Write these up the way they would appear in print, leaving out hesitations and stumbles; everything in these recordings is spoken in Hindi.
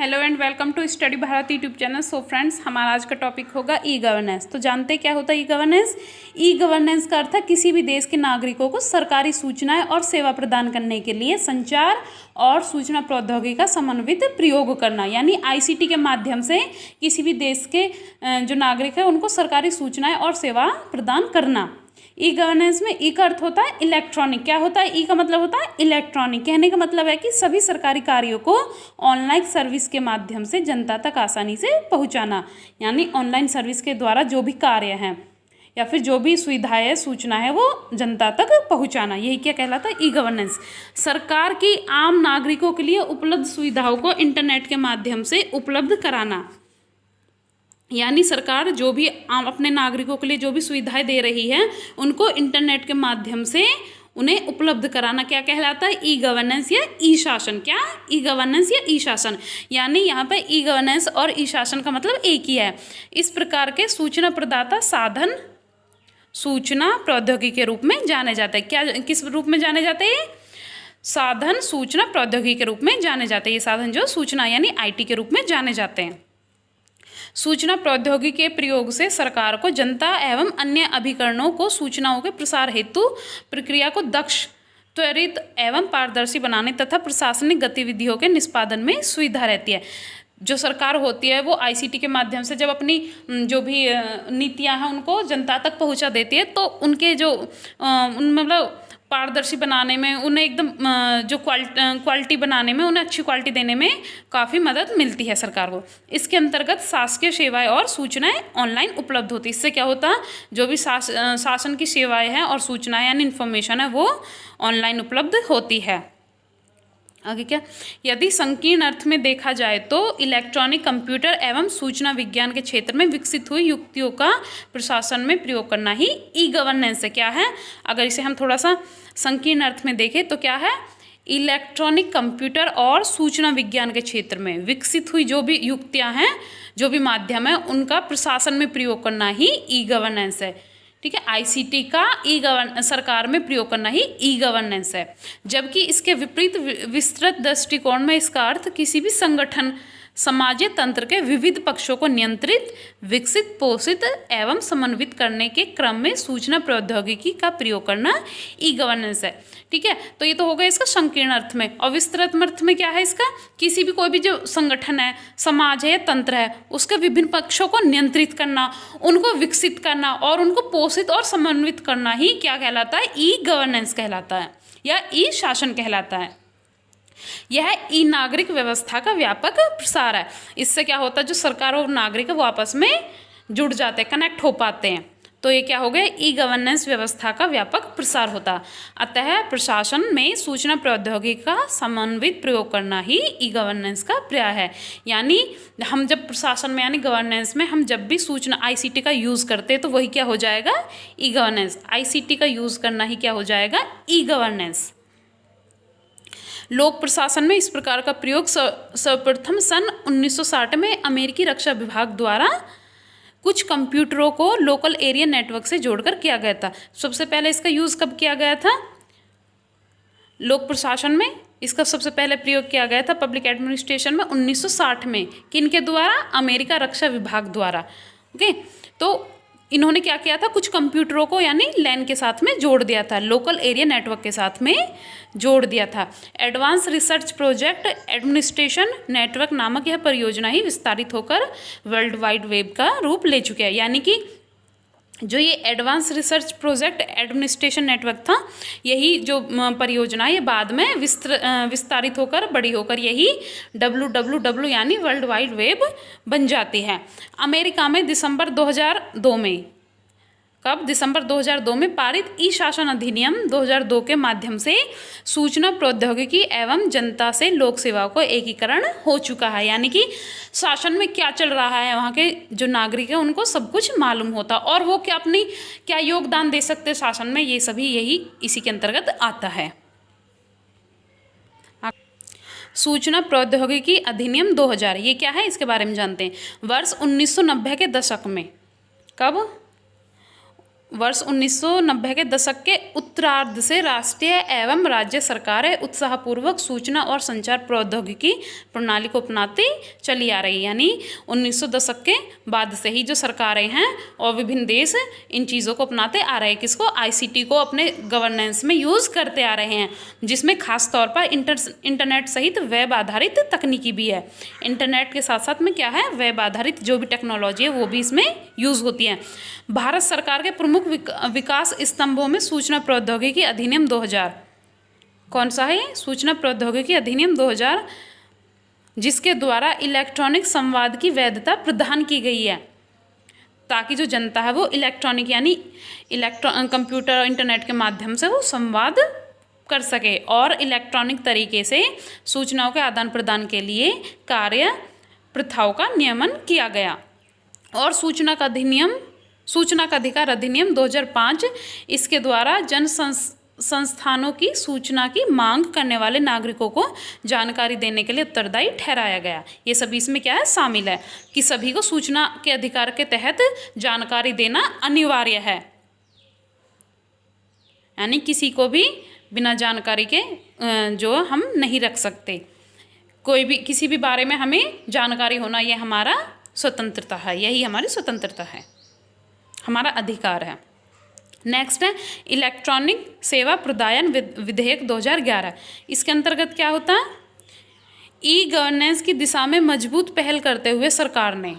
Hello and welcome to study Bharat YouTube channel. So friends, हमारा आज का टॉपिक होगा ई गवर्नेंस। तो जानते हैं क्या होता है ई गवर्नेंस। ई गवर्नेंस का अर्थ है किसी भी देश के नागरिकों को सरकारी सूचनाएं और सेवा प्रदान करने के लिए संचार और सूचना प्रौद्योगिकी का समन्वित प्रयोग करना, यानी आईसीटी के माध्यम से किसी भी देश के जो नागरिक है उनको सरकारी सूचनाएं और सेवा प्रदान करना। ई गवर्नेंस में ई का अर्थ होता है इलेक्ट्रॉनिक। क्या होता है ई का मतलब होता है इलेक्ट्रॉनिक। कहने का मतलब है कि सभी सरकारी कार्यों को ऑनलाइन सर्विस के माध्यम से जनता तक आसानी से पहुंचाना, यानी ऑनलाइन सर्विस के द्वारा जो भी कार्य हैं या फिर जो भी सुविधाएं सूचना है वो जनता तक पहुंचाना, यही क्या कहलाता है ई गवर्नेंस। सरकार की आम नागरिकों के लिए उपलब्ध सुविधाओं को इंटरनेट के माध्यम से उपलब्ध कराना, यानी सरकार जो भी आम अपने नागरिकों के लिए जो भी सुविधाएं दे रही है उनको इंटरनेट के माध्यम से उन्हें उपलब्ध कराना क्या कहलाता है ई गवर्नेंस या ई शासन। क्या ई गवर्नेंस या ई शासन, यानी यहाँ पे ई गवर्नेंस और ई शासन का मतलब एक ही है। इस प्रकार के सूचना प्रदाता साधन सूचना प्रौद्योगिकी के रूप में जाने जाते हैं। क्या किस रूप में जाने जाते हैं? साधन सूचना प्रौद्योगिकी के रूप में जाने जाते हैं। ये साधन जो सूचना यानी आईटी के रूप में जाने जाते हैं। सूचना प्रौद्योगिकी के प्रयोग से सरकार को जनता एवं अन्य अभिकरणों को सूचनाओं के प्रसार हेतु प्रक्रिया को दक्ष, त्वरित एवं पारदर्शी बनाने तथा प्रशासनिक गतिविधियों के निष्पादन में सुविधा रहती है। जो सरकार होती है वो आईसीटी के माध्यम से जब अपनी जो भी नीतियां हैं उनको जनता तक पहुंचा देती है, तो उनके जो मतलब पारदर्शी बनाने में उन्हें एकदम जो क्वालिटी बनाने में, उन्हें अच्छी क्वालिटी देने में काफ़ी मदद मिलती है सरकार को। इसके अंतर्गत शासकीय सेवाएं और सूचनाएं ऑनलाइन उपलब्ध होती है। इससे क्या होता है, जो भी शासन की सेवाएं हैं और सूचनाएं यानी इन्फॉर्मेशन है वो ऑनलाइन उपलब्ध होती है। आगे क्या, यदि संकीर्ण अर्थ में देखा जाए तो इलेक्ट्रॉनिक कंप्यूटर एवं सूचना विज्ञान के क्षेत्र में विकसित हुई युक्तियों का प्रशासन में प्रयोग करना ही ई गवर्नेंस है। क्या है, अगर इसे हम थोड़ा सा संकीर्ण अर्थ में देखें तो क्या है, इलेक्ट्रॉनिक कंप्यूटर और सूचना विज्ञान के क्षेत्र में विकसित हुई जो भी युक्तियाँ हैं, जो भी माध्यम है, उनका प्रशासन में प्रयोग करना ही ई गवर्नेंस है। ठीक है, आईसीटी का सरकार में प्रयोग करना ही ई गवर्नेंस है। जबकि इसके विपरीत विस्तृत दृष्टिकोण में इसका अर्थ किसी भी संगठन समाजीय तंत्र के विविध पक्षों को नियंत्रित, विकसित, पोषित एवं समन्वित करने के क्रम में सूचना प्रौद्योगिकी का प्रयोग करना ई गवर्नेंस है। ठीक है, तो ये तो हो गया इसका संकीर्ण अर्थ में। और विस्तृत अर्थ में क्या है इसका, किसी भी कोई भी जो संगठन है, समाज है या तंत्र है, उसके विभिन्न पक्षों को नियंत्रित करना, उनको विकसित करना और उनको पोषित और समन्वित करना ही क्या कहलाता है, ई गवर्नेंस कहलाता है या ई शासन कहलाता है। यह ई नागरिक व्यवस्था का व्यापक प्रसार है। इससे क्या होता है, जो सरकार और नागरिक है वो आपस में जुड़ जाते हैं, कनेक्ट हो पाते हैं। तो ये क्या हो गया, ई गवर्नेंस व्यवस्था का व्यापक प्रसार होता। अतः प्रशासन में सूचना प्रौद्योगिकी का समन्वित प्रयोग करना ही ई गवर्नेंस का पर्याय है। यानी हम जब प्रशासन में यानी गवर्नेंस में हम जब भी सूचना आईसीटी का यूज़ करते हैं तो वही क्या हो जाएगा, ई गवर्नेंस। आईसीटी का यूज़ करना ही क्या हो जाएगा, ई गवर्नेंस। लोक प्रशासन में इस प्रकार का प्रयोग सर्वप्रथम सन 1960 में अमेरिकी रक्षा विभाग द्वारा कुछ कंप्यूटरों को लोकल एरिया नेटवर्क से जोड़कर किया गया था। सबसे पहले इसका यूज़ कब किया गया था, लोक प्रशासन में इसका सबसे पहले प्रयोग किया गया था पब्लिक एडमिनिस्ट्रेशन में 1960 में। किनके द्वारा, अमेरिका रक्षा विभाग द्वारा। ओके, तो इन्होंने क्या किया था, कुछ कंप्यूटरों को यानी लैन के साथ में जोड़ दिया था, लोकल एरिया नेटवर्क के साथ में जोड़ दिया था। Advance research project administration network नामक यह परियोजना ही विस्तारित होकर वर्ल्ड वाइड वेब का रूप ले चुके हैं। यानी कि जो ये advance research project administration network था, यही जो परियोजना ये बाद में विस्तारित होकर बड़ी होकर यही WWW यानी वर्ल्ड वाइड वेब बन जाती है। अमेरिका में दिसंबर 2002 में, कब, दिसंबर 2002 में पारित ई शासन अधिनियम 2002 के माध्यम से सूचना प्रौद्योगिकी एवं जनता से लोक सेवा को एकीकरण हो चुका है। यानी कि शासन में क्या चल रहा है, वहाँ के जो नागरिक हैं उनको सब कुछ मालूम होता और वो क्या अपनी क्या योगदान दे सकते हैं शासन में, ये सभी यही इसी के अंतर्गत आता है। सूचना प्रौद्योगिकी अधिनियम 2000 ये क्या है, इसके बारे में जानते हैं। वर्ष 1990 के दशक में, कब, वर्ष 1990 के दशक के उत्तरार्ध से राष्ट्रीय एवं राज्य सरकारें उत्साहपूर्वक सूचना और संचार प्रौद्योगिकी प्रणाली को अपनाती चली आ रही है। यानी 1900 दशक के बाद से ही जो सरकारें हैं और विभिन्न देश इन चीज़ों को अपनाते आ रहे हैं। किसको? आईसीटी को अपने गवर्नेंस में यूज़ करते आ रहे हैं, जिसमें खास तौर पर इंटरनेट सहित वेब आधारित तकनीकी भी है। इंटरनेट के साथ साथ में क्या है, वेब आधारित जो भी टेक्नोलॉजी है वो भी इसमें यूज़ होती है। भारत सरकार के प्रमुख विकास स्तंभों में सूचना प्रौद्योगिकी अधिनियम 2000, कौन सा है? सूचना प्रौद्योगिकी अधिनियम 2000, जिसके द्वारा इलेक्ट्रॉनिक संवाद की वैधता प्रदान की गई है, ताकि जो जनता है वो इलेक्ट्रॉनिक यानी कंप्यूटर और इंटरनेट के माध्यम से वो संवाद कर सके और इलेक्ट्रॉनिक तरीके से सूचनाओं के आदान प्रदान के लिए कार्य प्रथाओं का नियमन किया गया। और सूचना का अधिकार अधिनियम 2005, इसके द्वारा जन संस्थानों की सूचना की मांग करने वाले नागरिकों को जानकारी देने के लिए उत्तरदायी ठहराया गया। ये सभी इसमें क्या है, शामिल है कि सभी को सूचना के अधिकार के तहत जानकारी देना अनिवार्य है। यानी किसी को भी बिना जानकारी के जो हम नहीं रख सकते। कोई भी किसी भी बारे में हमें जानकारी होना, ये हमारा स्वतंत्रता है, यही हमारी स्वतंत्रता है, हमारा अधिकार है। नेक्स्ट है इलेक्ट्रॉनिक सेवा प्रदायन विधेयक 2011। इसके अंतर्गत क्या होता है, ई गवर्नेंस की दिशा में मजबूत पहल करते हुए सरकार ने,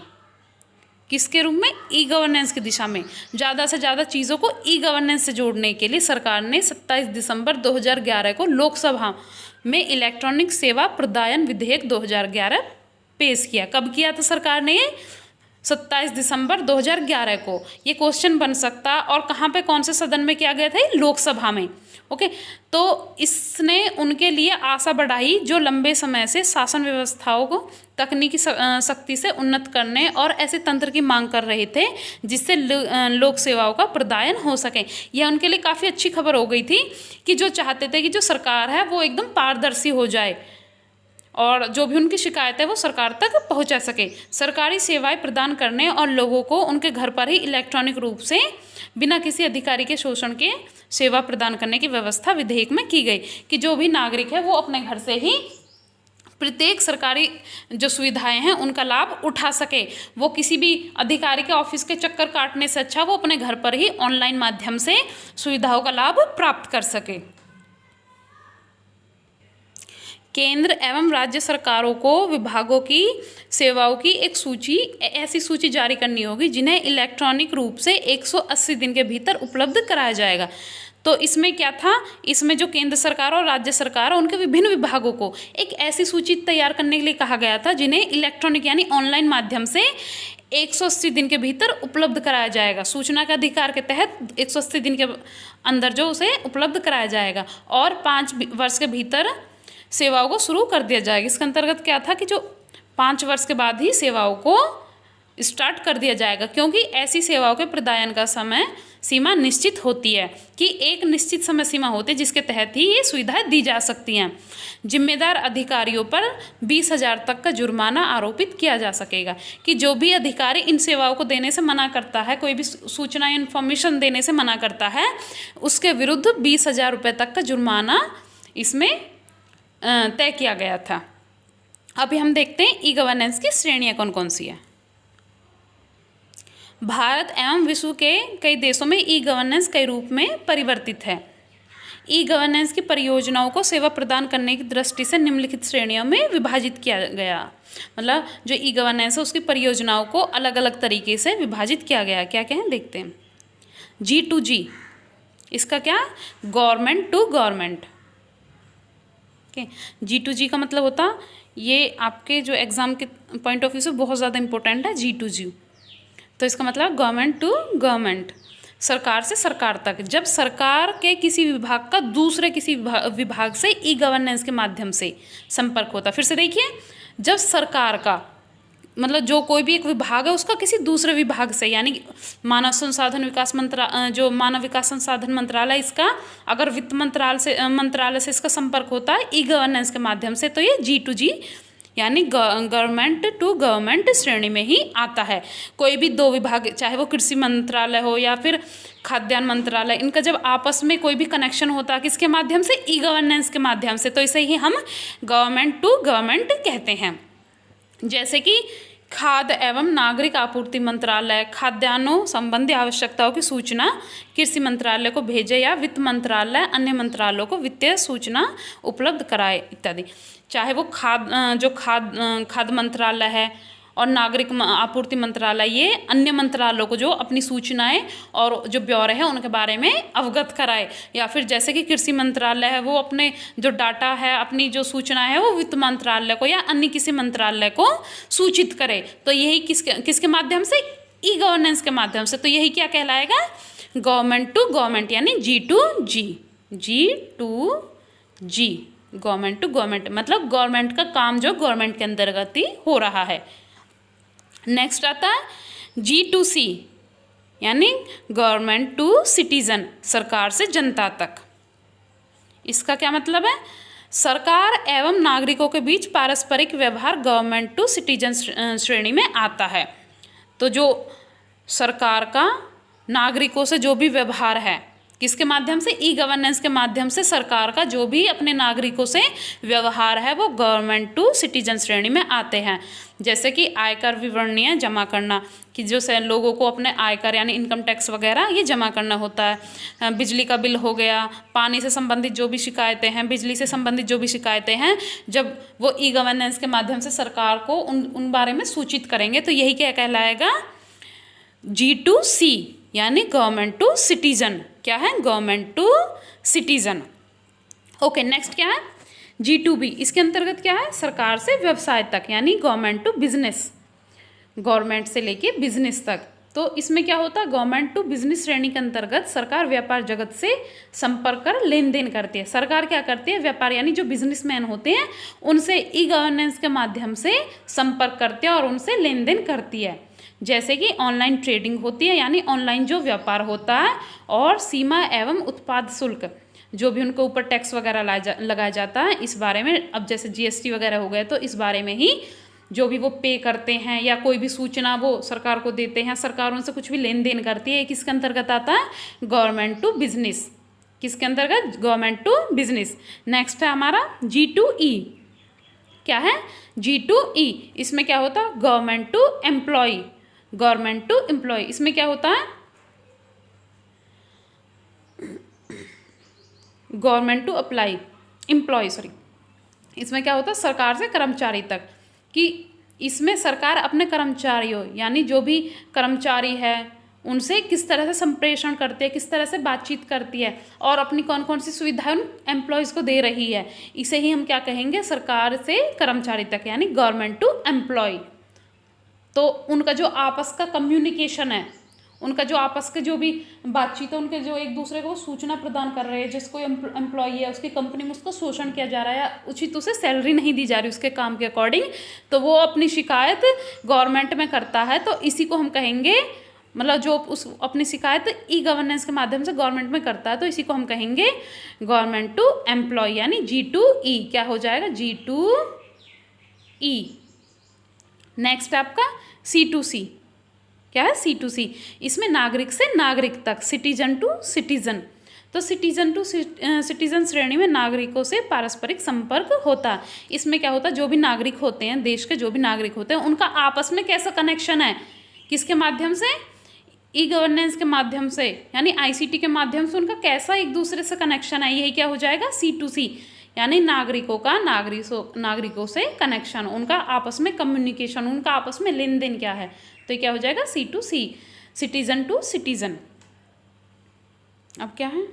किसके रूप में? ई गवर्नेंस की दिशा में ज़्यादा से ज़्यादा चीज़ों को ई गवर्नेंस से जोड़ने के लिए सरकार ने 27 दिसंबर 2011 को लोकसभा में इलेक्ट्रॉनिक सेवा प्रदायन विधेयक 2011 पेश किया। कब किया था सरकार ने? 27 दिसंबर 2011 को। ये क्वेश्चन बन सकता, और कहाँ पे, कौन से सदन में किया गया था? लोकसभा में। ओके, तो इसने उनके लिए आशा बढ़ाई जो लंबे समय से शासन व्यवस्थाओं को तकनीकी शक्ति से उन्नत करने और ऐसे तंत्र की मांग कर रहे थे जिससे लोक सेवाओं का प्रदायन हो सके। यह उनके लिए काफ़ी अच्छी खबर हो गई थी कि जो चाहते थे कि जो सरकार है वो एकदम पारदर्शी हो जाए और जो भी उनकी शिकायत है वो सरकार तक पहुंचा सके। सरकारी सेवाएं प्रदान करने और लोगों को उनके घर पर ही इलेक्ट्रॉनिक रूप से बिना किसी अधिकारी के शोषण के सेवा प्रदान करने की व्यवस्था विधेयक में की गई कि जो भी नागरिक है वो अपने घर से ही प्रत्येक सरकारी जो सुविधाएं हैं उनका लाभ उठा सके। वो किसी भी अधिकारी के ऑफिस के चक्कर काटने से अच्छा वो अपने घर पर ही ऑनलाइन माध्यम से सुविधाओं का लाभ प्राप्त कर सके। केंद्र एवं राज्य सरकारों को विभागों की सेवाओं की एक सूची, ऐसी सूची जारी करनी होगी जिन्हें इलेक्ट्रॉनिक रूप से 180 दिन के भीतर उपलब्ध कराया जाएगा। तो इसमें क्या था, इसमें जो केंद्र सरकार और राज्य सरकार और उनके विभिन्न विभागों को एक ऐसी सूची तैयार करने के लिए कहा गया था जिन्हें इलेक्ट्रॉनिक यानी ऑनलाइन माध्यम से 180 दिन के भीतर उपलब्ध कराया जाएगा। सूचना के अधिकार के तहत 180 दिन के अंदर जो उसे उपलब्ध कराया जाएगा और 5 वर्ष के भीतर सेवाओं को शुरू कर दिया जाएगा। इसके अंतर्गत क्या था कि जो 5 वर्ष के बाद ही सेवाओं को स्टार्ट कर दिया जाएगा, क्योंकि ऐसी सेवाओं के प्रदान का समय सीमा निश्चित होती है कि एक निश्चित समय सीमा होती है जिसके तहत ही ये सुविधाएं दी जा सकती हैं। जिम्मेदार अधिकारियों पर 20,000 तक का जुर्माना आरोपित किया जा सकेगा कि जो भी अधिकारी इन सेवाओं को देने से मना करता है, कोई भी सूचना इन्फॉर्मेशन देने से मना करता है, उसके विरुद्ध 20,000 रुपये तक का जुर्माना इसमें तय किया गया था। अभी हम देखते हैं ई गवर्नेंस की श्रेणियाँ कौन कौन सी है। भारत एवं विश्व के कई देशों में ई गवर्नेंस कई रूप में परिवर्तित है। ई गवर्नेंस की परियोजनाओं को सेवा प्रदान करने की दृष्टि से निम्नलिखित श्रेणियों में विभाजित किया गया। मतलब जो ई गवर्नेंस है उसकी परियोजनाओं को अलग अलग तरीके से विभाजित किया गया। क्या क्या है देखते हैं। G2G, इसका क्या, गवर्नमेंट टू गवर्नमेंट। G2G का मतलब होता, ये आपके जो एग्ज़ाम के पॉइंट ऑफ व्यू से बहुत ज़्यादा इंपॉर्टेंट है G2G। तो इसका मतलब गवर्नमेंट टू गवर्नमेंट, सरकार से सरकार तक। जब सरकार के किसी विभाग का दूसरे किसी विभाग से ई गवर्नेंस के माध्यम से संपर्क होता, फिर से देखिए, जब सरकार का मतलब जो कोई भी एक विभाग है उसका किसी दूसरे विभाग से, यानी मानव संसाधन विकास जो मानव विकास संसाधन मंत्रालय, इसका अगर वित्त मंत्रालय से इसका संपर्क होता है ई गवर्नेंस के माध्यम से, तो ये G2G यानी गवर्नमेंट टू गवर्नमेंट श्रेणी में ही आता है। कोई भी दो विभाग, चाहे वो कृषि मंत्रालय हो या फिर खाद्यान्न मंत्रालय, इनका जब आपस में कोई भी कनेक्शन होता है किसके माध्यम से, ई गवर्नेंस के माध्यम से, तो इसे ही हम गवर्नमेंट टू गवर्नमेंट कहते हैं। जैसे कि खाद्य एवं नागरिक आपूर्ति मंत्रालय खाद्यान्नों संबंधी आवश्यकताओं की सूचना कृषि मंत्रालय को भेजे या वित्त मंत्रालय अन्य मंत्रालयों को वित्तीय सूचना उपलब्ध कराए इत्यादि। चाहे वो खाद्य मंत्रालय है और नागरिक आपूर्ति मंत्रालय, ये अन्य मंत्रालयों को जो अपनी सूचनाएं और जो ब्यौरे हैं उनके बारे में अवगत कराए, या फिर जैसे कि कृषि मंत्रालय है वो अपने जो डाटा है, अपनी जो सूचना है वो वित्त मंत्रालय को या अन्य किसी मंत्रालय को सूचित करे। तो यही किसके माध्यम से, ई गवर्नेंस के माध्यम से। तो यही क्या कहलाएगा, गवर्नमेंट टू गवर्नमेंट, यानी G2G, G2G, government to government, मतलब गवर्नमेंट का काम जो गवर्नमेंट के अंतर्गत ही हो रहा है। नेक्स्ट आता है G2C, यानी गवर्नमेंट टू सिटीजन, सरकार से जनता तक। इसका क्या मतलब है, सरकार एवं नागरिकों के बीच पारस्परिक व्यवहार गवर्नमेंट टू सिटीजन श्रेणी में आता है। तो जो सरकार का नागरिकों से जो भी व्यवहार है किसके माध्यम से, ई गवर्नेंस के माध्यम से सरकार का जो भी अपने नागरिकों से व्यवहार है वो गवर्नमेंट टू सिटीजन श्रेणी में आते हैं। जैसे कि आयकर विवरणियाँ जमा करना, कि जो लोगों को अपने आयकर यानी इनकम टैक्स वगैरह ये जमा करना होता है। बिजली का बिल हो गया, पानी से संबंधित जो भी शिकायतें हैं, बिजली से संबंधित जो भी शिकायतें हैं, जब वो ई गवर्नेंस के माध्यम से सरकार को उन बारे में सूचित करेंगे, तो यही क्या कहलाएगा, G2C, यानी गवर्नमेंट टू सिटीजन। क्या है, government to citizen. Okay, next क्या है, G2B, इसके अंतर्गत क्या है, सरकार से व्यवसाय तक, यानी गवर्नमेंट टू बिजनेस, गवर्नमेंट से लेके बिजनेस तक। तो इसमें क्या होता है, गवर्नमेंट टू बिजनेस श्रेणी के अंतर्गत सरकार व्यापार जगत से संपर्क कर लेन देन करती है। सरकार क्या करती है, व्यापार यानी जो बिजनेसमैन होते हैं उनसे ई गवर्नेंस के माध्यम से संपर्क करती है और उनसे लेन देन करती है। जैसे कि ऑनलाइन ट्रेडिंग होती है, यानी ऑनलाइन जो व्यापार होता है, और सीमा एवं उत्पाद शुल्क, जो भी उनके ऊपर टैक्स वगैरह लगाया जाता है, इस बारे में, अब जैसे GST वगैरह हो गए तो इस बारे में ही जो भी वो पे करते हैं या कोई भी सूचना वो सरकार को देते हैं, सरकार उनसे कुछ भी लेन देन करती है, किसके अंतर्गत आता है, गवर्नमेंट टू बिजनेस। किसके अंतर्गत, गवर्नमेंट टू बिजनेस। नेक्स्ट है हमारा G2E, क्या है, G2E, इसमें क्या होता है, government to employ, government to employ. इसमें क्या होता है, गवर्नमेंट टू एम्प्लॉय, सॉरी, इसमें क्या होता है, सरकार से कर्मचारी तक, कि इसमें सरकार अपने कर्मचारियों यानी जो भी कर्मचारी है उनसे किस तरह से संप्रेषण करती है, किस तरह से बातचीत करती है, और अपनी कौन कौन सी सुविधाएं उन एम्प्लॉयज़ को दे रही है, इसे ही हम क्या कहेंगे, सरकार से कर्मचारी तक, यानी गवर्नमेंट टू एम्प्लॉय। तो उनका जो आपस का कम्युनिकेशन है, उनका जो आपस के जो भी बातचीत है, उनके जो एक दूसरे को सूचना प्रदान कर रहे हैं, जिसको एम्प्लॉय है उसकी कंपनी में उसका शोषण किया जा रहा है या उचित उसे सैलरी नहीं दी जा रही उसके काम के अकॉर्डिंग, तो वो अपनी शिकायत गवर्नमेंट में करता है। तो इसी को हम कहेंगे, मतलब जो उस अपनी शिकायत ई गवर्नेंस के माध्यम से गवर्नमेंट में करता है, तो इसी को हम कहेंगे गवर्नमेंट टू एम्प्लॉय, यानी G2E। क्या हो जाएगा, G2E। नेक्स्ट आपका C2C, क्या है, C2C, इसमें नागरिक से नागरिक तक, सिटीजन टू सिटीजन। तो सिटीजन टू सिटीजन श्रेणी में नागरिकों से पारस्परिक संपर्क होता है। इसमें क्या होता है, जो भी नागरिक होते हैं, देश के जो भी नागरिक होते हैं, उनका आपस में कैसा कनेक्शन है, किसके माध्यम से, ई गवर्नेंस के माध्यम से, यानी ICT के माध्यम से उनका कैसा एक दूसरे से कनेक्शन है, यही क्या हो जाएगा, C2C, यानी नागरिकों का नागरिकों से कनेक्शन, उनका आपस में कम्युनिकेशन, उनका आपस में लेन देन क्या है, तो ये क्या हो जाएगा, C2C, सिटीजन टू सिटीजन। अब क्या है,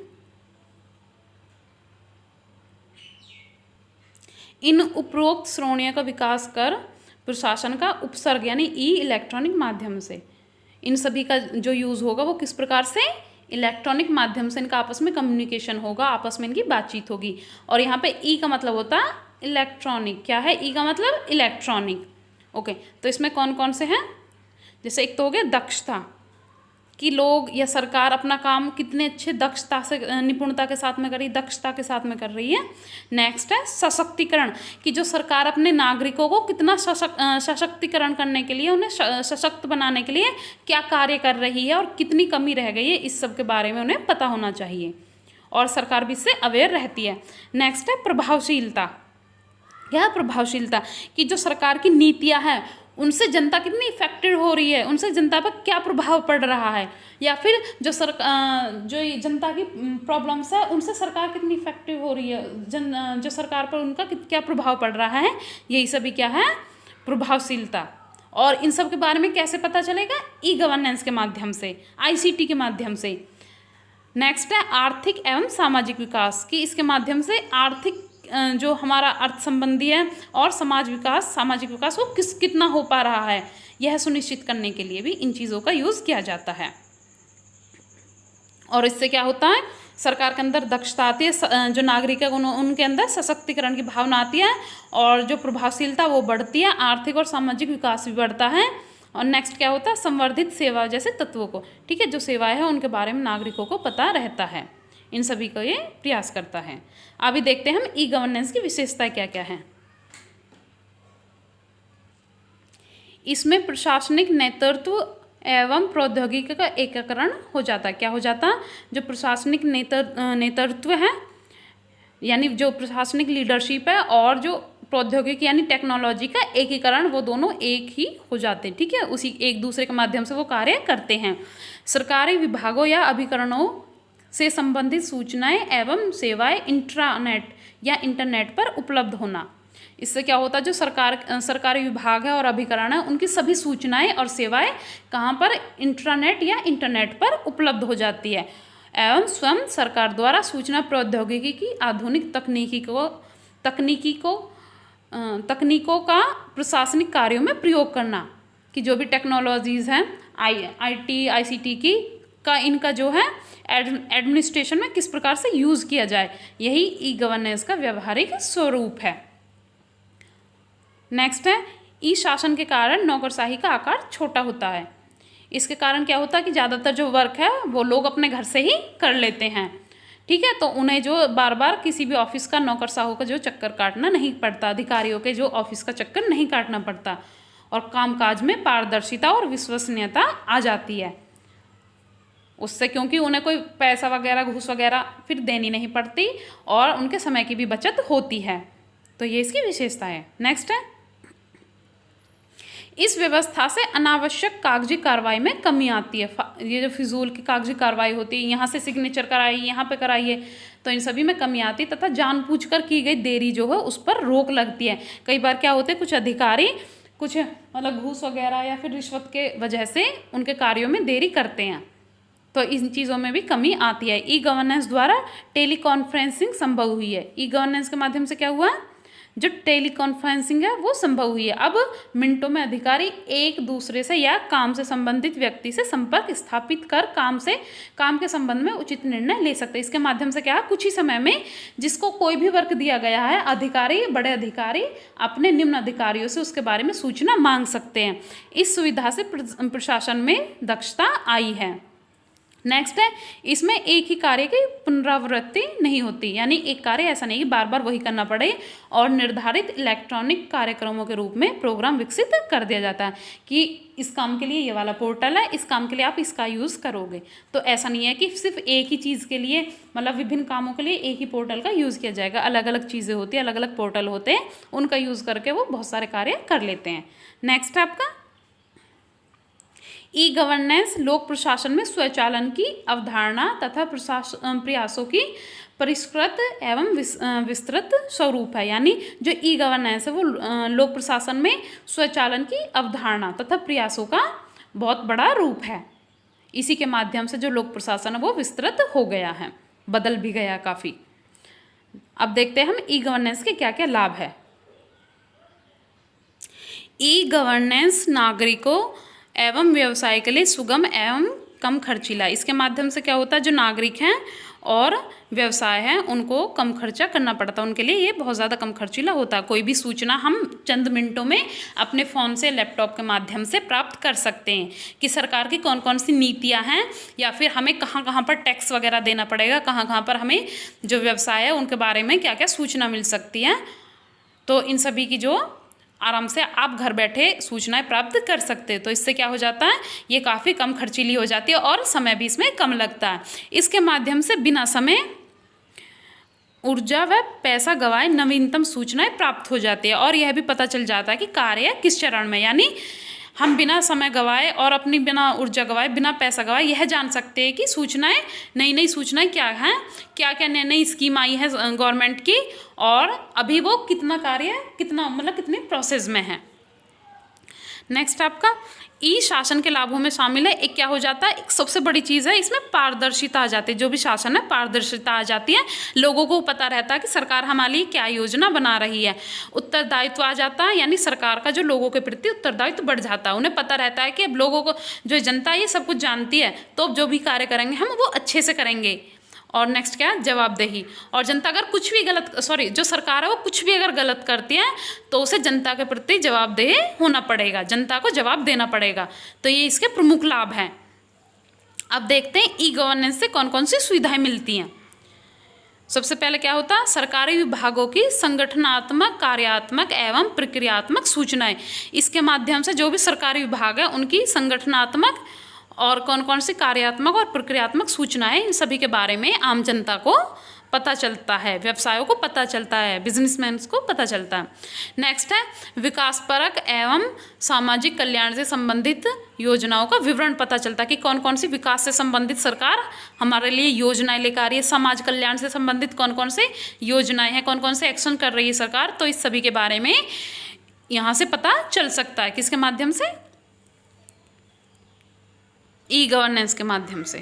इन उपरोक्त श्रेणियों का विकास कर प्रशासन का उपसर्ग यानी ई इलेक्ट्रॉनिक माध्यम से, इन सभी का जो यूज़ होगा वो किस प्रकार से, इलेक्ट्रॉनिक माध्यम से इनका आपस में कम्युनिकेशन होगा, आपस में इनकी बातचीत होगी। और यहाँ पे ई का मतलब होता है इलेक्ट्रॉनिक, क्या है, ई का मतलब इलेक्ट्रॉनिक। ओके, तो इसमें कौन कौन से हैं, जैसे एक तो हो गया दक्षता, कि लोग या सरकार अपना काम कितने अच्छे दक्षता से, निपुणता के साथ में कर रही, दक्षता के साथ में कर रही है। नेक्स्ट है सशक्तिकरण, कि जो सरकार अपने नागरिकों को कितना सशक्तिकरण करने के लिए, उन्हें सशक्त बनाने के लिए क्या कार्य कर रही है और कितनी कमी रह गई है, इस सब के बारे में उन्हें पता होना चाहिए और सरकार भी इससे अवेयर रहती है। नेक्स्ट है प्रभावशीलता। क्या है प्रभावशीलता? कि जो सरकार की नीतियाँ हैं उनसे जनता कितनी इफेक्टेड हो रही है, उनसे जनता पर क्या प्रभाव पड़ रहा है, या फिर जो जनता की प्रॉब्लम्स है उनसे सरकार कितनी इफेक्टिव हो रही है, जो सरकार पर उनका क्या प्रभाव पड़ रहा है, यही सभी क्या है प्रभावशीलता। और इन सब के बारे में कैसे पता चलेगा? ई गवर्नेंस के माध्यम से, ICT के माध्यम से। नेक्स्ट है आर्थिक एवं सामाजिक विकास, कि इसके माध्यम से आर्थिक जो हमारा अर्थ संबंधी है और सामाजिक विकास वो कितना हो पा रहा है, यह सुनिश्चित करने के लिए भी इन चीज़ों का यूज़ किया जाता है। और इससे क्या होता है, सरकार के अंदर दक्षता आती है, जो नागरिक है उनके अंदर सशक्तिकरण की भावना आती है और जो प्रभावशीलता वो बढ़ती है, आर्थिक और सामाजिक विकास भी बढ़ता है। और नेक्स्ट क्या होता है, संवर्धित सेवा जैसे तत्वों को, ठीक है, जो सेवाएं हैं उनके बारे में नागरिकों को पता रहता है, इन सभी को ये प्रयास करता है। अभी देखते हैं हम ई गवर्नेंस की विशेषताएं क्या क्या हैं। इसमें प्रशासनिक नेतृत्व एवं प्रौद्योगिकी का एकीकरण हो जाता है। क्या हो जाता? जो प्रशासनिक नेतृत्व है यानी जो प्रशासनिक लीडरशिप है और जो प्रौद्योगिकी यानी टेक्नोलॉजी का एकीकरण, वो दोनों एक ही हो जाते हैं, ठीक है, उसी एक दूसरे के माध्यम से वो कार्य करते हैं। सरकारी विभागों या अभिकरणों से संबंधित सूचनाएं एवं सेवाएं इंट्रानेट या इंटरनेट पर उपलब्ध होना। इससे क्या होता है, जो सरकारी विभाग है और अभिकरण है उनकी सभी सूचनाएं और सेवाएं कहाँ पर, इंट्रानेट या इंटरनेट पर उपलब्ध हो जाती है। एवं स्वयं सरकार द्वारा सूचना प्रौद्योगिकी की आधुनिक तकनीकों का प्रशासनिक कार्यों में प्रयोग करना, कि जो भी टेक्नोलॉजीज़ हैं ICT की का इनका जो है एडमिनिस्ट्रेशन में किस प्रकार से यूज़ किया जाए, यही ई गवर्नेंस का व्यवहारिक स्वरूप है। नेक्स्ट है ई शासन के कारण नौकरशाही का आकार छोटा होता है। इसके कारण क्या होता है कि ज़्यादातर जो वर्क है वो लोग अपने घर से ही कर लेते हैं, ठीक है, तो उन्हें जो बार बार किसी भी ऑफिस का नौकरशाहों का जो चक्कर काटना नहीं पड़ता, अधिकारियों के जो ऑफिस का चक्कर नहीं काटना पड़ता और कामकाज में पारदर्शिता और विश्वसनीयता आ जाती है उससे, क्योंकि उन्हें कोई पैसा वगैरह घूस वगैरह फिर देनी नहीं पड़ती और उनके समय की भी बचत होती है। तो ये इसकी विशेषता है। नेक्स्ट है इस व्यवस्था से अनावश्यक कागजी कार्रवाई में कमी आती है। ये जो फिजूल की कागजी कार्रवाई होती है, यहाँ से सिग्नेचर कराइए, यहाँ पे कराइए, तो इन सभी में कमी आती है तथा जानबूझकर की गई देरी जो है उस पर रोक लगती है। कई बार क्या होते हैं, कुछ अधिकारी कुछ मतलब घूस वगैरह या फिर रिश्वत के वजह से उनके कार्यों में देरी करते हैं, तो इन चीज़ों में भी कमी आती है। ई गवर्नेंस द्वारा टेली कॉन्फ्रेंसिंग संभव हुई है। ई गवर्नेंस के माध्यम से क्या हुआ, जो टेली कॉन्फ्रेंसिंग है वो संभव हुई है। अब मिनटों में अधिकारी एक दूसरे से या काम से संबंधित व्यक्ति से संपर्क स्थापित कर काम के संबंध में उचित निर्णय ले सकते हैं। इसके माध्यम से क्या है, कुछ ही समय में जिसको कोई भी वर्क दिया गया है, बड़े अधिकारी अपने निम्न अधिकारियों से उसके बारे में सूचना मांग सकते हैं। इस सुविधा से प्रशासन में दक्षता आई है। नेक्स्ट है इसमें एक ही कार्य की पुनरावृत्ति नहीं होती, यानी एक कार्य ऐसा नहीं कि बार बार वही करना पड़े और निर्धारित इलेक्ट्रॉनिक कार्यक्रमों के रूप में प्रोग्राम विकसित कर दिया जाता है कि इस काम के लिए ये वाला पोर्टल है, इस काम के लिए आप इसका यूज़ करोगे। तो ऐसा नहीं है कि सिर्फ एक ही चीज़ के लिए, मतलब विभिन्न कामों के लिए एक ही पोर्टल का यूज़ किया जाएगा। अलग अलग चीज़ें होती हैं, अलग अलग पोर्टल होते हैं, उनका यूज़ करके वो बहुत सारे कार्य कर लेते हैं। नेक्स्ट है आपका ई गवर्नेंस लोक प्रशासन में स्वचालन की अवधारणा तथा प्रयासों की परिष्कृत एवं विस्तृत स्वरूप है। यानी जो ई गवर्नेंस है वो लोक प्रशासन में स्वचालन की अवधारणा तथा प्रयासों का बहुत बड़ा रूप है। इसी के माध्यम से जो लोक प्रशासन है वो विस्तृत हो गया है, बदल भी गया काफ़ी। अब देखते हैं हम ई गवर्नेंस के क्या क्या लाभ है। ई गवर्नेंस नागरिकों एवं व्यवसाय के लिए सुगम एवं कम खर्चीला। इसके माध्यम से क्या होता है, जो नागरिक हैं और व्यवसाय हैं उनको कम खर्चा करना पड़ता है, उनके लिए ये बहुत ज़्यादा कम खर्चीला होता है। कोई भी सूचना हम चंद मिनटों में अपने फ़ोन से, लैपटॉप के माध्यम से प्राप्त कर सकते हैं कि सरकार की कौन कौन सी नीतियाँ हैं, या फिर हमें कहाँ कहाँ पर टैक्स वगैरह देना पड़ेगा, कहाँ कहाँ पर हमें जो व्यवसाय है उनके बारे में क्या क्या सूचना मिल सकती है। तो इन सभी की जो आराम से आप घर बैठे सूचनाएं प्राप्त कर सकते हैं। तो इससे क्या हो जाता है, ये काफ़ी कम खर्चीली हो जाती है और समय भी इसमें कम लगता है। इसके माध्यम से बिना समय, ऊर्जा व पैसा गंवाए नवीनतम सूचनाएं प्राप्त हो जाती है और यह भी पता चल जाता है कि कार्य किस चरण में, यानी हम बिना समय गंवाए और अपनी बिना ऊर्जा गंवाए, बिना पैसा गंवाए यह जान सकते हैं कि सूचनाएं, नई नई सूचनाएं क्या हैं, क्या क्या नई नई स्कीम आई है गवर्नमेंट की, और अभी वो कितना कार्य, कितना मतलब कितने प्रोसेस में है। नेक्स्ट आपका ई शासन के लाभों में शामिल है। एक क्या हो जाता है, एक सबसे बड़ी चीज़ है इसमें पारदर्शिता आ जाती है। जो भी शासन है पारदर्शिता आ जाती है, लोगों को पता रहता है कि सरकार हमारे लिए क्या योजना बना रही है। उत्तरदायित्व आ जाता है, यानी सरकार का जो लोगों के प्रति उत्तरदायित्व बढ़ जाता है। उन्हें पता रहता है कि अब लोगों को, जो जनता है ये सब कुछ जानती है, तो जो भी कार्य करेंगे हम वो अच्छे से करेंगे। और नेक्स्ट क्या है, जवाबदेही। और जनता अगर कुछ भी जो सरकार है वो कुछ भी अगर गलत करती है तो उसे जनता के प्रति जवाबदेह होना पड़ेगा, जनता को जवाब देना पड़ेगा। तो ये इसके प्रमुख लाभ हैं। अब देखते हैं ई गवर्नेंस से कौन कौन सी सुविधाएं मिलती हैं। सबसे पहले क्या होता है, सरकारी विभागों की संगठनात्मक, कार्यात्मक एवं प्रक्रियात्मक सूचनाएं। इसके माध्यम से जो भी सरकारी विभाग है उनकी संगठनात्मक और कौन कौन सी कार्यात्मक और प्रक्रियात्मक सूचनाएं, इन सभी के बारे में आम जनता को पता चलता है, व्यवसायों को पता चलता है, बिजनेसमैन को पता चलता है। नेक्स्ट है विकासपरक एवं सामाजिक कल्याण से संबंधित योजनाओं का विवरण पता चलता है कि कौन कौन सी विकास से संबंधित सरकार हमारे लिए योजनाएं लेकर आ रही है, समाज कल्याण से संबंधित कौन कौन से योजनाएं हैं, कौन कौन से एक्शन कर रही है सरकार। तो इस सभी के बारे में यहाँ से पता चल सकता है, किसके माध्यम से, ई गवर्नेंस के माध्यम से।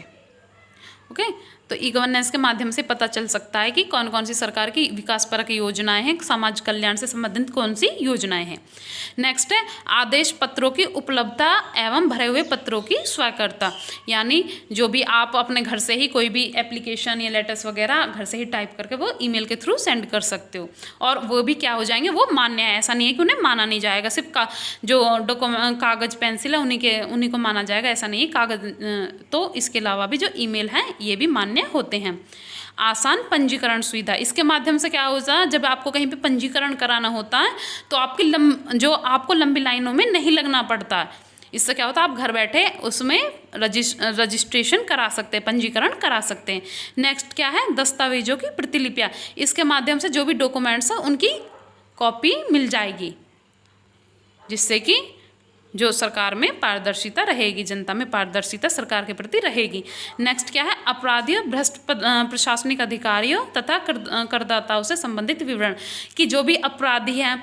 ओके, तो ई गवर्नेंस के माध्यम से पता चल सकता है कि कौन कौन सी सरकार की विकासपरक योजनाएं हैं, समाज कल्याण से संबंधित कौन सी योजनाएं हैं। नेक्स्ट है आदेश पत्रों की उपलब्धता एवं भरे हुए पत्रों की स्वीकार्यता, यानी जो भी आप अपने घर से ही कोई भी एप्लीकेशन या लेटर्स वगैरह घर से ही टाइप करके वो ईमेल के थ्रू सेंड कर सकते हो, और वो भी क्या हो जाएंगे, वो मान्य है। ऐसा नहीं है कि उन्हें माना नहीं जाएगा, सिर्फ जो कागज़ पेंसिल है उन्हीं को माना जाएगा, ऐसा नहीं है। कागज़ तो इसके अलावा भी जो ईमेल है ये भी मान्य होते हैं। आसान पंजीकरण सुविधा, इसके माध्यम से क्या होता है, जब आपको कहीं पे पंजीकरण कराना होता है तो आपको लंबी लाइनों में नहीं लगना पड़ता है। इससे क्या होता है, आप घर बैठे उसमें रजिस्ट्रेशन करा सकते हैं, पंजीकरण करा सकते हैं। नेक्स्ट क्या है, दस्तावेजों की प्रतिलिपियाँ, इसके माध्यम से जो भी डॉक्यूमेंट्स हैं उनकी कॉपी मिल जाएगी, जिससे कि जो सरकार में पारदर्शिता रहेगी, जनता में पारदर्शिता सरकार के प्रति रहेगी। नेक्स्ट क्या है, अपराधियों, भ्रष्ट प्रशासनिक अधिकारियों तथा करदाताओं से संबंधित विवरण, कि जो भी अपराधी हैं,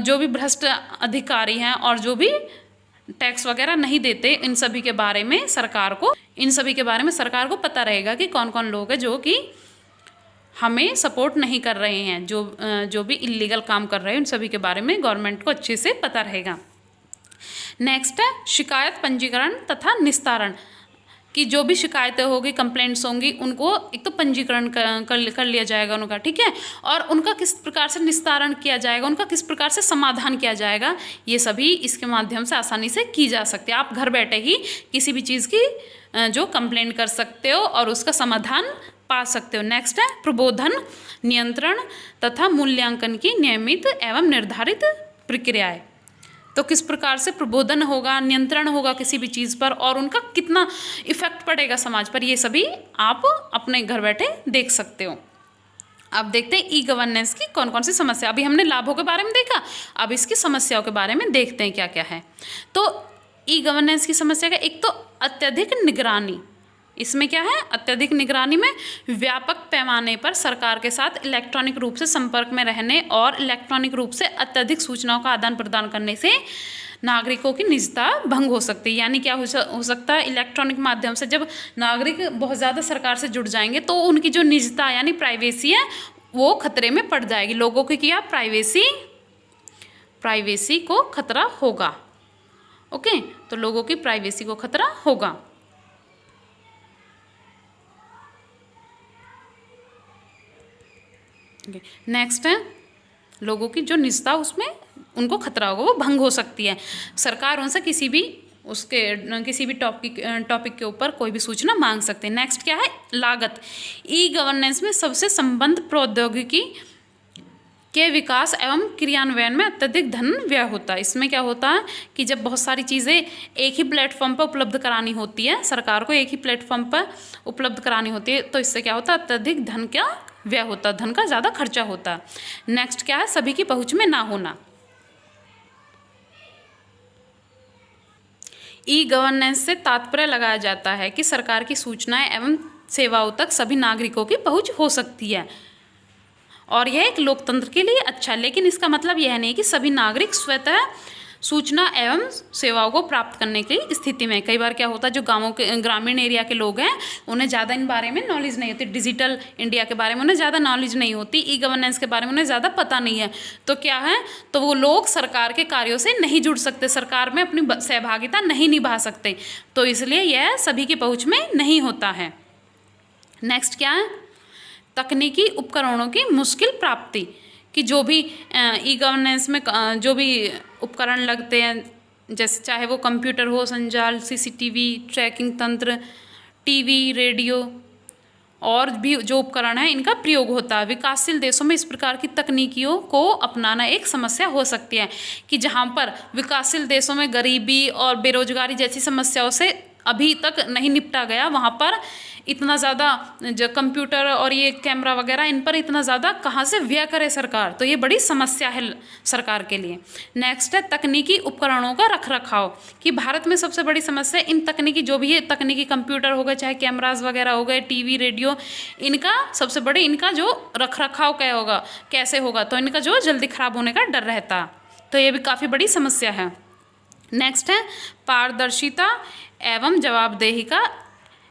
जो भी भ्रष्ट अधिकारी हैं और जो भी टैक्स वगैरह नहीं देते, इन सभी के बारे में सरकार को पता रहेगा कि कौन कौन लोग हैं जो कि हमें सपोर्ट नहीं कर रहे हैं, जो भी इलीगल काम कर रहे हैं, उन सभी के बारे में गवर्नमेंट को अच्छे से पता रहेगा। नेक्स्ट है शिकायत पंजीकरण तथा निस्तारण, कि जो भी शिकायतें होगी, कंप्लेंट्स होंगी, उनको एक तो पंजीकरण कर लिया जाएगा उनका, ठीक है, और उनका किस प्रकार से निस्तारण किया जाएगा, उनका किस प्रकार से समाधान किया जाएगा, ये सभी इसके माध्यम से आसानी से की जा सकती है। आप घर बैठे ही किसी भी चीज़ की जो कंप्लेंट कर सकते हो और उसका समाधान पा सकते हो। नेक्स्ट है प्रबोधन, नियंत्रण तथा मूल्यांकन की नियमित एवं निर्धारित प्रक्रियाएं, तो किस प्रकार से प्रबोधन होगा, नियंत्रण होगा किसी भी चीज़ पर और उनका कितना इफेक्ट पड़ेगा समाज पर, ये सभी आप अपने घर बैठे देख सकते हो। अब देखते हैं ई गवर्नेंस की कौन कौन सी समस्या। अभी हमने लाभों के बारे में देखा, अब इसकी समस्याओं के बारे में देखते हैं क्या क्या है। तो ई गवर्नेंस की समस्या का एक तो अत्यधिक निगरानी, इसमें क्या है, अत्यधिक निगरानी में व्यापक पैमाने पर सरकार के साथ इलेक्ट्रॉनिक रूप से संपर्क में रहने और इलेक्ट्रॉनिक रूप से अत्यधिक सूचनाओं का आदान प्रदान करने से नागरिकों की निजता भंग हो सकती है। यानी क्या हो सकता है, इलेक्ट्रॉनिक माध्यम से जब नागरिक बहुत ज़्यादा सरकार से जुड़ जाएंगे तो उनकी जो निजता यानी प्राइवेसी है वो खतरे में पड़ जाएगी। लोगों की क्या प्राइवेसी को खतरा होगा। ओके, तो लोगों की प्राइवेसी को खतरा होगा। नेक्स्ट है लोगों की जो निजता उसमें उनको खतरा होगा, वो भंग हो सकती है। सरकार उनसे किसी भी टॉपिक के ऊपर कोई भी सूचना मांग सकते हैं। नेक्स्ट क्या है, लागत। ई गवर्नेंस में सबसे संबंध प्रौद्योगिकी के विकास एवं क्रियान्वयन में अत्यधिक धन व्यय होता है। इसमें क्या होता है कि जब बहुत सारी चीज़ें एक ही प्लेटफॉर्म पर उपलब्ध करानी होती है, सरकार को एक ही प्लेटफॉर्म पर उपलब्ध करानी होती है, तो इससे क्या होता है, अत्यधिक धन का व्यय होता है, धन का ज़्यादा खर्चा होता है। नेक्स्ट क्या है, सभी की पहुंच में ना होना। ई गवर्नेंस से तात्पर्य लगाया जाता है कि सरकार की सूचनाएं एवं सेवाओं तक सभी नागरिकों की पहुंच हो सकती है और यह एक लोकतंत्र के लिए अच्छा है। लेकिन इसका मतलब यह नहीं कि सभी नागरिक स्वतः सूचना एवं सेवाओं को प्राप्त करने की स्थिति में। कई बार क्या होता है, जो गांवों के ग्रामीण एरिया के लोग हैं उन्हें ज़्यादा इन बारे में नॉलेज नहीं होती, डिजिटल इंडिया के बारे में उन्हें ज़्यादा नॉलेज नहीं होती, ई गवर्नेंस के बारे में उन्हें ज़्यादा पता नहीं है, तो क्या है, तो वो लोग सरकार के कार्यों से नहीं जुड़ सकते, सरकार में अपनी सहभागिता नहीं निभा सकते, तो इसलिए यह सभी की पहुँच में नहीं होता है। नेक्स्ट क्या है, तकनीकी उपकरणों की मुश्किल प्राप्ति, कि जो भी ई गवर्नेंस में जो भी उपकरण लगते हैं, जैसे चाहे वो कंप्यूटर हो, संजाल, सीसीटीवी, ट्रैकिंग तंत्र, टीवी, रेडियो और भी जो उपकरण हैं, इनका प्रयोग होता है। विकासशील देशों में इस प्रकार की तकनीकियों को अपनाना एक समस्या हो सकती है, कि जहाँ पर विकासशील देशों में गरीबी और बेरोजगारी जैसी समस्याओं से अभी तक नहीं निपटा गया, वहाँ पर इतना ज़्यादा जो कंप्यूटर और ये कैमरा वगैरह, इन पर इतना ज़्यादा कहाँ से व्यय करे सरकार, तो ये बड़ी समस्या है सरकार के लिए। नेक्स्ट है तकनीकी उपकरणों का रखरखाव, कि भारत में सबसे बड़ी समस्या इन तकनीकी, जो भी है तकनीकी, कंप्यूटर हो गए, चाहे कैमराज वगैरह हो गए, टीवी, रेडियो, इनका सबसे बड़े, इनका जो रखरखाव कैसे होगा, तो इनका जो जल्दी ख़राब होने का डर रहता, तो ये भी काफ़ी बड़ी समस्या है। नेक्स्ट है पारदर्शिता एवं जवाबदेही का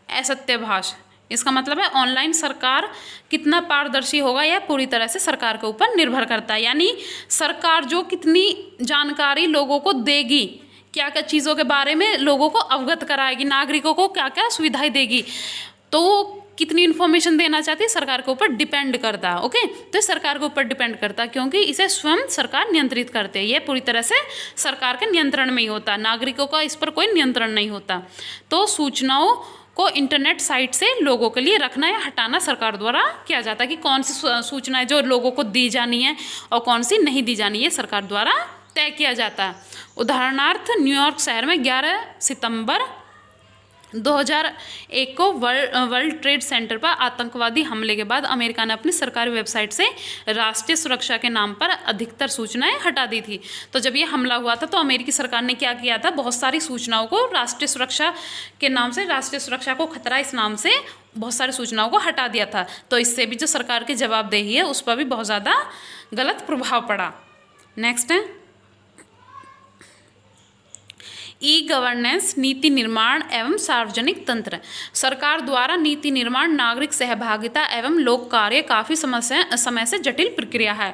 असत्याभास। इसका मतलब है ऑनलाइन सरकार कितना पारदर्शी होगा, यह पूरी तरह से सरकार के ऊपर निर्भर करता है। यानी सरकार जो कितनी जानकारी लोगों को देगी, क्या क्या चीज़ों के बारे में लोगों को अवगत कराएगी, नागरिकों को क्या क्या सुविधाएं देगी, तो कितनी इन्फॉर्मेशन देना चाहती है, सरकार के ऊपर डिपेंड करता है। ओके, तो सरकार के ऊपर डिपेंड करता है, क्योंकि इसे स्वयं सरकार नियंत्रित करते हैं, यह पूरी तरह से सरकार के नियंत्रण में ही होता है, नागरिकों का इस पर कोई नियंत्रण नहीं होता। तो सूचनाओं को इंटरनेट साइट से लोगों के लिए रखना या हटाना सरकार द्वारा किया जाता है, कि कौन सी सूचनाएं जो लोगों को दी जानी है और कौन सी नहीं दी जानी है, सरकार द्वारा तय किया जाता है। उदाहरणार्थ, न्यूयॉर्क शहर में 11 सितंबर 2001 को वर्ल्ड ट्रेड सेंटर पर आतंकवादी हमले के बाद अमेरिका ने अपनी सरकारी वेबसाइट से राष्ट्रीय सुरक्षा के नाम पर अधिकतर सूचनाएं हटा दी थी। तो जब ये हमला हुआ था तो अमेरिकी सरकार ने क्या किया था, बहुत सारी सूचनाओं को राष्ट्रीय सुरक्षा के नाम से, राष्ट्रीय सुरक्षा को खतरा इस नाम से बहुत सारी सूचनाओं को हटा दिया था। तो इससे भी जो सरकार की जवाबदेही है उस पर भी बहुत ज़्यादा गलत प्रभाव पड़ा। नेक्स्ट है ई गवर्नेंस नीति निर्माण एवं सार्वजनिक तंत्र। सरकार द्वारा नीति निर्माण, नागरिक सहभागिता एवं लोक कार्य काफ़ी समय से जटिल प्रक्रिया है।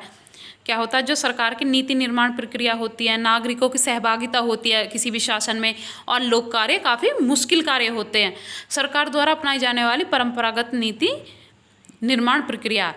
क्या होता है, जो सरकार की नीति निर्माण प्रक्रिया होती है, नागरिकों की सहभागिता होती है किसी भी शासन में, और लोक कार्य काफ़ी मुश्किल कार्य होते हैं। सरकार द्वारा अपनाई जाने वाली परंपरागत नीति निर्माण प्रक्रिया,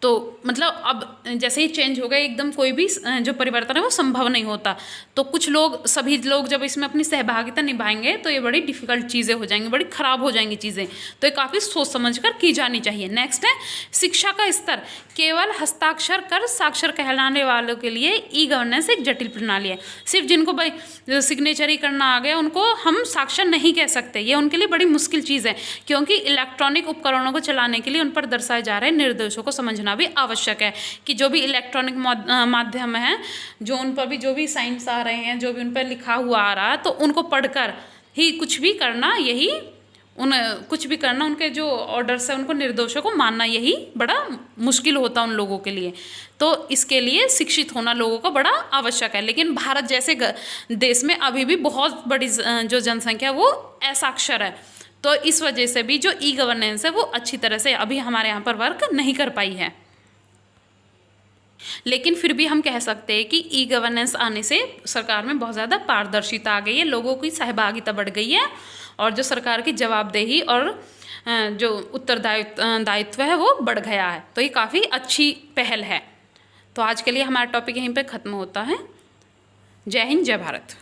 तो मतलब अब जैसे ही चेंज हो गया एकदम, कोई भी जो परिवर्तन है वो संभव नहीं होता। तो कुछ लोग, सभी लोग जब इसमें अपनी सहभागिता निभाएंगे तो ये बड़ी डिफिकल्ट चीज़ें हो जाएंगी, बड़ी ख़राब हो जाएंगी चीज़ें, तो ये काफ़ी सोच समझ कर की जानी चाहिए। नेक्स्ट है शिक्षा का स्तर। केवल हस्ताक्षर कर साक्षर कहलाने वालों के लिए ई गवर्नेंस एक जटिल प्रणाली है। सिर्फ जिनको भाई सिग्नेचर ही करना आ गया उनको हम साक्षर नहीं कह सकते, ये उनके लिए बड़ी मुश्किल चीज़ है, क्योंकि इलेक्ट्रॉनिक उपकरणों को चलाने के लिए उन पर दर्शाए जा रहे निर्देशों को समझना भी आवश्यक है, कि जो भी इलेक्ट्रॉनिक माध्यम है, जो उन पर भी जो भी साइंस आ रहे हैं, जो भी उन पर लिखा हुआ आ रहा है, तो उनको पढ़कर ही कुछ भी करना, यही कुछ भी करना, उनके जो ऑर्डर्स है उनको, निर्देशों को मानना, यही बड़ा मुश्किल होता है उन लोगों के लिए। तो इसके लिए शिक्षित होना लोगों का बड़ा आवश्यक है। लेकिन भारत जैसे देश में अभी भी बहुत बड़ी जो जनसंख्या वो असाक्षर है, तो इस वजह से भी जो ई गवर्नेंस है वो अच्छी तरह से अभी हमारे यहाँ पर वर्क नहीं कर पाई है। लेकिन फिर भी हम कह सकते हैं कि ई गवर्नेंस आने से सरकार में बहुत ज़्यादा पारदर्शिता आ गई है, लोगों की सहभागिता बढ़ गई है, और जो सरकार की जवाबदेही और जो दायित्व है वो बढ़ गया है। तो ये काफ़ी अच्छी पहल है। तो आज के लिए हमारा टॉपिक यहीं पे ख़त्म होता है। जय हिंद, जय भारत।